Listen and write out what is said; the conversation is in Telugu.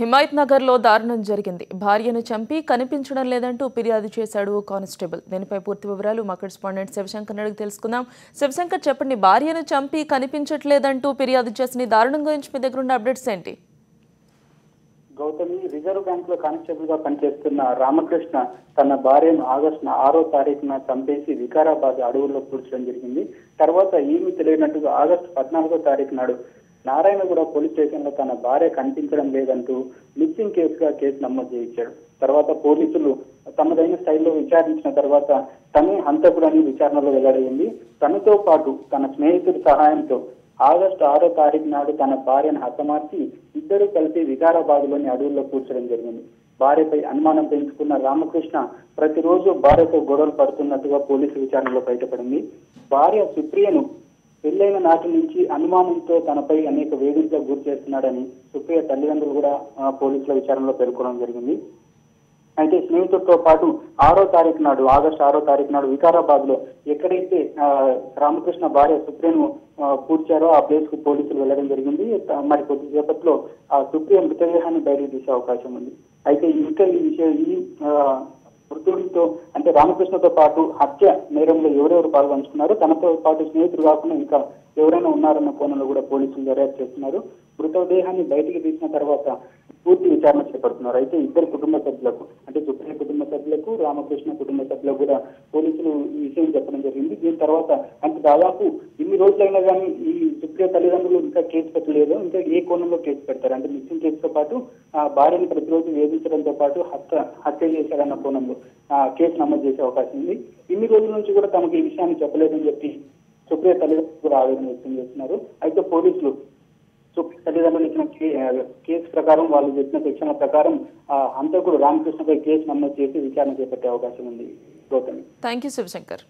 హిమాయత్ నగర్లో దారుణం జరిగింది. భార్యను చంపి కనిపించడం లేదంటూ ఫిర్యాదు చేశాడు కానిస్టేబుల్. దీనిపై పూర్తి వివరాలు మా కరెస్పాండెంట్ శివశంకర్ అడిగి తెలుసుకుందాం. శివశంకర్, చెప్పండి, భార్యను చంపి కనిపించట్లేదంటూ ఫిర్యాదు చేసిన దారుణం గురించి మీ దగ్గర ఉన్న అప్డేట్స్ ఏంటి? గౌతమి, రిజర్వ్ బ్యాంక్ లో కానిస్టేబుల్ గా పనిచేస్తున్న రామకృష్ణ తన భార్యను ఆగస్టు 6వ తారీఖున చంపేసి వికారాబాద్ అడవుల్లో కూర్చడం జరిగింది. తర్వాత ఏమీ తెలియనట్టుగా ఆగస్టు 14వ తారీఖు నాడు నారాయణగూడ పోలీస్ స్టేషన్ లో తన భార్య కనిపించడం లేదంటూ మిస్సింగ్ కేసు నమోదు చేయించాడు. తర్వాత పోలీసులు తమదైన స్థాయిలో విచారించిన తర్వాత తనే హంతకుడని విచారణలో వెల్లడైంది. తనతో పాటు తన స్నేహితుడి సహాయంతో ఆగస్టు 6వ తారీఖు నాడు తన భార్యను హతమార్చి ఇద్దరు కలిసి వికారాబాద్ లోని అడవుల్లో కూర్చడం జరిగింది. భార్యపై అనుమానం పెంచుకున్న రామకృష్ణ ప్రతిరోజు భార్యతో గొడవలు పడుతున్నట్టుగా పోలీసు విచారణలో బయటపడింది. భార్య సుప్రియను పెళ్లైన నాటి నుంచి అనుమానంతో తనపై అనేక వేధింపులకు గురి చేస్తున్నాడని సుప్రియ తల్లిదండ్రులు కూడా పోలీసుల విచారణలో పేర్కొనడం జరిగింది. అయితే స్నేహితుడితో పాటు ఆగస్టు 6వ తారీఖు నాడు వికారాబాద్ లో ఎక్కడైతే రామకృష్ణ భార్య సుప్రియను కూర్చారో ఆ ప్లేస్ కు పోలీసులు వెళ్లడం జరిగింది. మరి కొద్దిసేపట్లో ఆ సుప్రియ మృతదేహాన్ని బయటకు తీసే అవకాశం ఉంది. అయితే ఇంకా ఈ మృతుడితో అంటే రామకృష్ణతో పాటు హత్య నేరంలో ఎవరెవరు పాల్గొంటున్నారో తనతో పాటు స్నేహితుడు కాకుండా ఇంకా ఎవరైనా ఉన్నారన్న కోణంలో కూడా పోలీసులు దర్యాప్తు చేస్తున్నారు. మృతదేహాన్ని బయటికి తీసిన తర్వాత పూర్తి విచారణ చేపడుతున్నారు. అయితే ఇద్దరు కుటుంబ సభ్యులకు అంటే సుప్రియ కుటుంబ సభ్యులకు రామకృష్ణ కుటుంబ సభ్యులకు కూడా పోలీసులు ఈ విషయం చెప్పడం జరిగింది. దీని తర్వాత అంటే దాదాపు ఇన్ని రోజులైనా కానీ ఈ సుప్రియ తల్లిదండ్రులు ఇంకా కేసు పెట్టలేదు. ఇంకా ఏ కోణంలో కేసు పెడతారు అంటే మిస్సింగ్ కేసుతో పాటు భార్యను ప్రతిరోజు వేధించడంతో పాటు హత్య చేశారన్న కోణంలో కేసు నమోదు చేసే అవకాశం ఉంది. ఇన్ని రోజుల నుంచి కూడా తమకు ఈ విషయాన్ని చెప్పలేదని చెప్పి సుప్రియ తల్లిదండ్రులు కూడా ఆవేదన వ్యక్తం చేస్తున్నారు. అయితే పోలీసులు తల్లిదండ్రులు ఇచ్చిన కేసు ప్రకారం వాళ్ళు చెప్పిన శిక్షణ ప్రకారం హంతకుడు రామకృష్ణపై కేసు నమోదు చేసి విచారణ చేపట్టే అవకాశం ఉంది. Gautami, thank you Shivshankar.